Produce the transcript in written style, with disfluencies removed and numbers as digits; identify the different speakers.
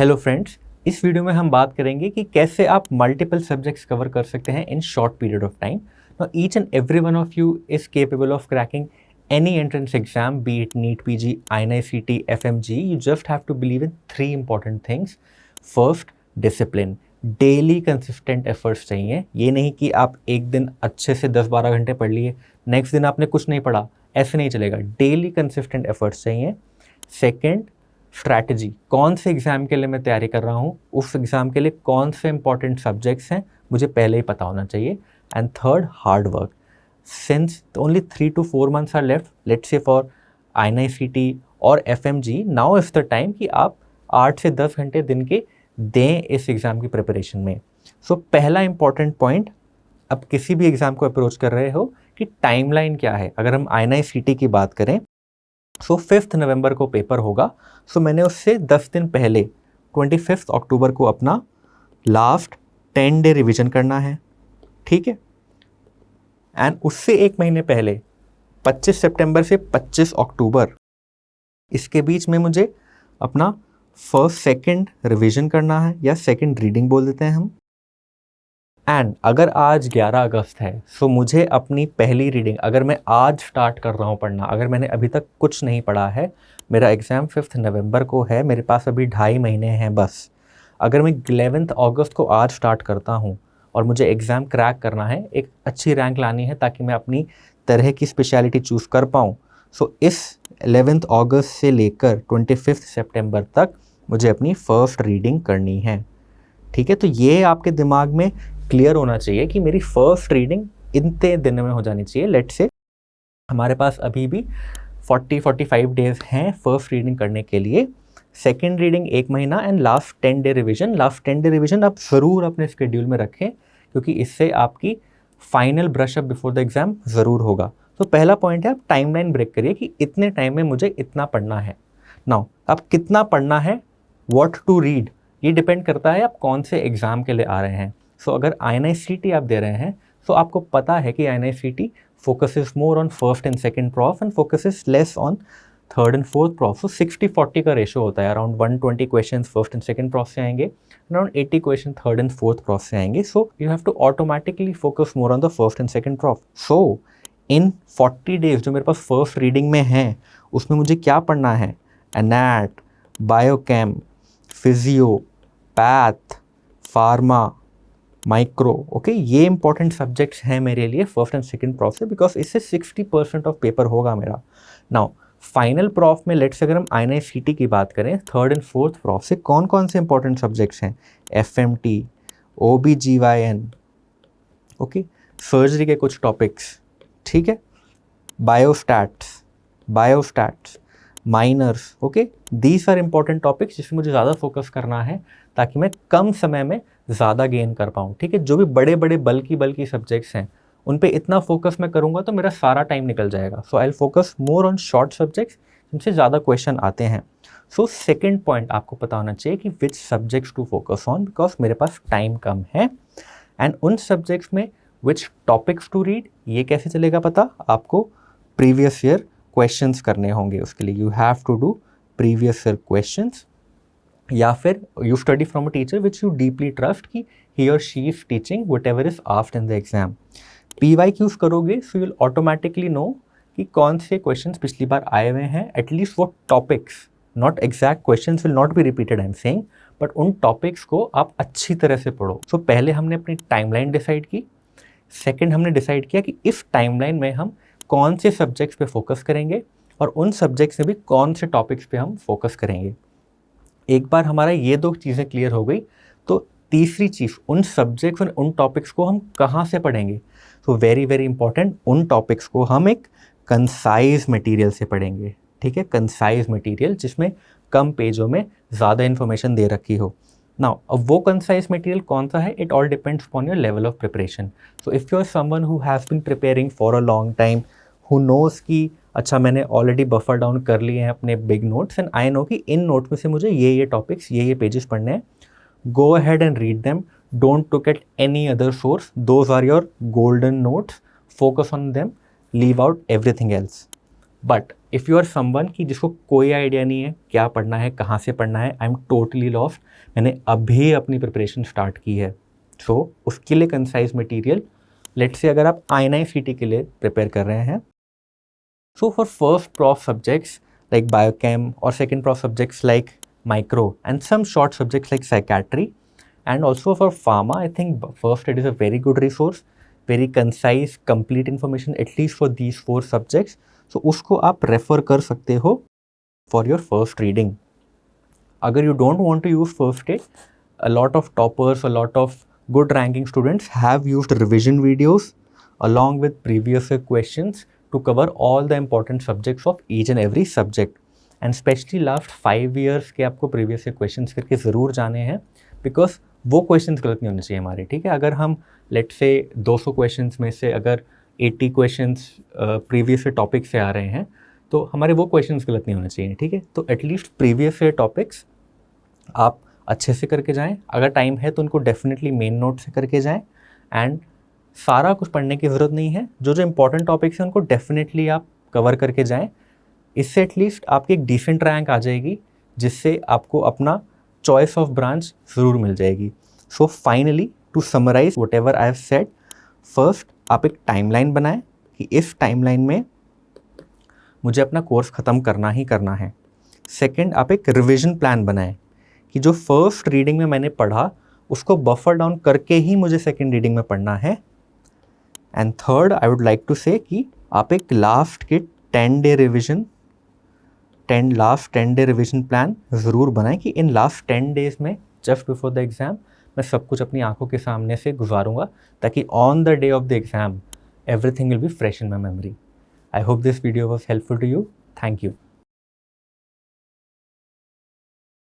Speaker 1: Hello friends, इस video में हम बात करेंगे कि कैसे आप मल्टीपल सब्जेक्ट्स कवर कर सकते हैं in short period of time. Now each and every one of you is capable of cracking any entrance exam, be it NEET PG, INI-CT, FMG. You just have to believe in three important things. First, discipline. Daily consistent efforts चाहिए. ये नहीं कि आप एक दिन अच्छे से 10-12 घंटे पढ़ लिए, नेक्स्ट दिन आपने कुछ नहीं पढ़ा, ऐसे नहीं चलेगा. डेली कंसिस्टेंट एफर्ट्स चाहिए. Second, strategy. कौन से एग्ज़ाम के लिए मैं तैयारी कर रहा हूँ, उस एग्ज़ाम के लिए कौन से इंपॉर्टेंट सब्जेक्ट्स हैं, मुझे पहले ही पता होना चाहिए. And third, hard work. Since only 3 to 4 months are left, let's say for INI-CT और FMG, now is the time कि आप 8 से 10 घंटे दिन के दें इस एग्ज़ाम की प्रिपरेशन में. सो पहला इंपॉर्टेंट पॉइंट, अब किसी भी एग्ज़ाम को अप्रोच कर रहे हो कि टाइमलाइन क्या है. अगर हम INI-CT की बात करें, सो 5 नवंबर को पेपर होगा. सो मैंने उससे 10 दिन पहले 25 अक्टूबर को अपना लास्ट 10 डे रिविज़न करना है. ठीक है. एंड उससे एक महीने पहले 25 सितंबर से 25 अक्टूबर, इसके बीच में मुझे अपना फर्स्ट सेकंड रिवीजन करना है, या सेकंड रीडिंग बोल देते हैं हम. एंड अगर आज 11 अगस्त है, सो मुझे अपनी पहली रीडिंग, अगर मैं आज स्टार्ट कर रहा हूँ पढ़ना, अगर मैंने अभी तक कुछ नहीं पढ़ा है, मेरा एग्ज़ाम 5 नवंबर को है, मेरे पास अभी 2.5 महीने हैं बस. अगर मैं 11 अगस्त को आज स्टार्ट करता हूँ और मुझे एग्ज़ाम क्रैक करना है, एक अच्छी रैंक लानी है ताकि मैं अपनी तरह की स्पेशलिटी चूज़ कर पाऊँ, सो इस 11 अगस्त से लेकर 25 सितंबर तक मुझे अपनी फ़र्स्ट रीडिंग करनी है. ठीक है. तो ये आपके दिमाग में क्लियर होना चाहिए कि मेरी फ़र्स्ट रीडिंग इतने दिन में हो जानी चाहिए. लेट्स से हमारे पास अभी भी 40-45 डेज़ हैं फ़र्स्ट रीडिंग करने के लिए. सेकेंड रीडिंग 1 महीना and last 10 day revision. Last 10 day revision आप ज़रूर अपने शेड्यूल में रखें, क्योंकि इससे आपकी final brush-up before the exam ज़रूर होगा. तो पहला पॉइंट है, आप टाइमलाइन ब्रेक करिए कि इतने टाइम में मुझे इतना पढ़ना है. नाउ अब कितना पढ़ना है, व्हाट टू रीड, ये डिपेंड करता है आप कौन से एग्ज़ाम के लिए आ रहे हैं. सो अगर INI-CT आप दे रहे हैं, तो आपको पता है कि INI-CT focuses more on first and second prof and focuses less on third and fourth prof. So 60-40 का रेशो होता है. Around 120 question first and second prof से आएंगे, around 80 question third and fourth prof से आएंगे. So you have to automatically focus more on the first and second prof. So in 40 days जो मेरे पास first reading में है, उसमें मुझे क्या पढ़ना है, anat, biochem, physio, path, pharma, micro. Okay, ये इंपॉर्टेंट सब्जेक्ट्स हैं मेरे लिए फर्स्ट एंड सेकेंड प्रॉफ से, बिकॉज इससे 60% ऑफ पेपर होगा मेरा. नाउ फाइनल प्रॉफ में लेट्स अगर हम INI-CT की बात करें, थर्ड एंड फोर्थ प्रॉफ से कौन कौन से इंपॉर्टेंट सब्जेक्ट्स हैं, FMT, OBGYN, ओके, सर्जरी के कुछ टॉपिक्स, ठीक है, biostats, minors. Okay, these are important topics जिसमें मुझे ज़्यादा फोकस करना है ताकि मैं कम समय में ज़्यादा गेन कर पाऊँ. ठीक है. जो भी बड़े बड़े बल्कि सब्जेक्ट्स हैं, उन पे इतना फोकस मैं करूँगा तो मेरा सारा टाइम निकल जाएगा. So I will focus more on short subjects जिनसे ज़्यादा क्वेश्चन आते हैं. सो सेकेंड पॉइंट, आपको पता होना चाहिए कि which subjects to focus on, because मेरे पास टाइम कम है. एंड उन सब्जेक्ट्स में विच टॉपिक्स टू रीड, ये कैसे चलेगा पता, आपको प्रीवियस ईयर क्वेश्चंस करने होंगे. उसके लिए you have to do previous year questions, या फिर you study from a teacher which you deeply trust कि ही और she is teaching whatever is asked in the exam. PYQs करोगे, so you will automatically know कि कौन से questions पिछली बार आए हुए हैं, एटलीस्ट वो topics, not exact questions will not be repeated, I am saying, but उन टॉपिक्स को आप अच्छी तरह से पढ़ो. सो पहले हमने अपनी टाइमलाइन डिसाइड की. सेकंड, हमने डिसाइड किया कि इस टाइमलाइन में हम कौन से सब्जेक्ट्स पे फोकस करेंगे और उन सब्जेक्ट्स में भी कौन से टॉपिक्स पे हम फोकस करेंगे. एक बार हमारा ये 2 चीज़ें क्लियर हो गई, तो तीसरी चीज़, उन सब्जेक्ट्स और उन टॉपिक्स को हम कहाँ से पढ़ेंगे. सो वेरी वेरी इंपॉर्टेंट, उन टॉपिक्स को हम एक कंसाइज मटेरियल से पढ़ेंगे. ठीक है, कंसाइज मटेरियल जिसमें कम पेजों में ज़्यादा इन्फॉर्मेशन दे रखी हो. नाउ अब वो कंसाइज मटेरियल कौन सा है, it all depends upon your level of preparation. So if you are someone who has been preparing for a long time, who knows कि अच्छा मैंने ऑलरेडी बफर डाउन कर लिए हैं अपने big notes, and I know कि इन notes में से मुझे ये टॉपिक्स, ये पेजेस पढ़ने हैं, go ahead and read them. Don't look at any other source. Those are your golden notes. Focus on them. Leave out everything else. But if you are someone कि जिसको कोई आइडिया नहीं है क्या पढ़ना है, कहाँ से पढ़ना है, आई एम टोटली लॉस्ट, मैंने अभी अपनी प्रिपरेशन स्टार्ट की है, सो उसके लिए कंसाइज मटेरियल, लेट्स से अगर आप INI-CET के लिए प्रिपेयर कर रहे हैं, so for first prof subjects like biochem or second prof subjects like micro and some short subjects like psychiatry, and also for pharma, I think first aid is a very good resource, very concise complete information at least for these 4 subjects, so उसको आप refer कर सकते हो for your first reading. अगर you don't want to use first aid, a lot of toppers, a lot of good ranking students have used revision videos along with previous year questions to cover all the important subjects of each and every subject, and especially last 5 years के आपको previous year questions करके ज़रूर जाने हैं, because वो questions गलत नहीं होने चाहिए हमारे, ठीक है। अगर हम let's say 200 questions में से अगर 80 questions previous year topic से आ रहे हैं, तो हमारे वो questions गलत नहीं होने चाहिए, ठीक है। तो एटलीस्ट previous year topics आप अच्छे से करके जाएं, अगर टाइम है तो उनको डेफिनेटली मेन नोट से करके जाएं, एंड सारा कुछ पढ़ने की ज़रूरत नहीं है, जो जो इंपॉर्टेंट टॉपिक्स हैं उनको डेफिनेटली आप कवर करके जाएं। इससे एटलीस्ट आपकी एक डिसेंट रैंक आ जाएगी, जिससे आपको अपना चॉइस ऑफ ब्रांच ज़रूर मिल जाएगी। So finally to summarize whatever I have said, first आप एक टाइमलाइन बनाएं कि इस टाइमलाइन में मुझे अपना कोर्स ख़त्म करना ही करना है। सेकेंड, आप एक रिविज़न प्लान बनाएं कि जो फर्स्ट रीडिंग में मैंने पढ़ा उसको बफर डाउन करके ही मुझे सेकेंड रीडिंग में पढ़ना है। And third, I would like to say कि आप एक लास्ट के 10 डे रिविजन प्लान ज़रूर बनाएं कि इन लास्ट 10 डेज़ में जस्ट बिफोर द एग्ज़ाम मैं सब कुछ अपनी आंखों के सामने से गुजारूंगा, ताकि on the day of the exam everything will be fresh in my memory. I hope this video was helpful to you. Thank you.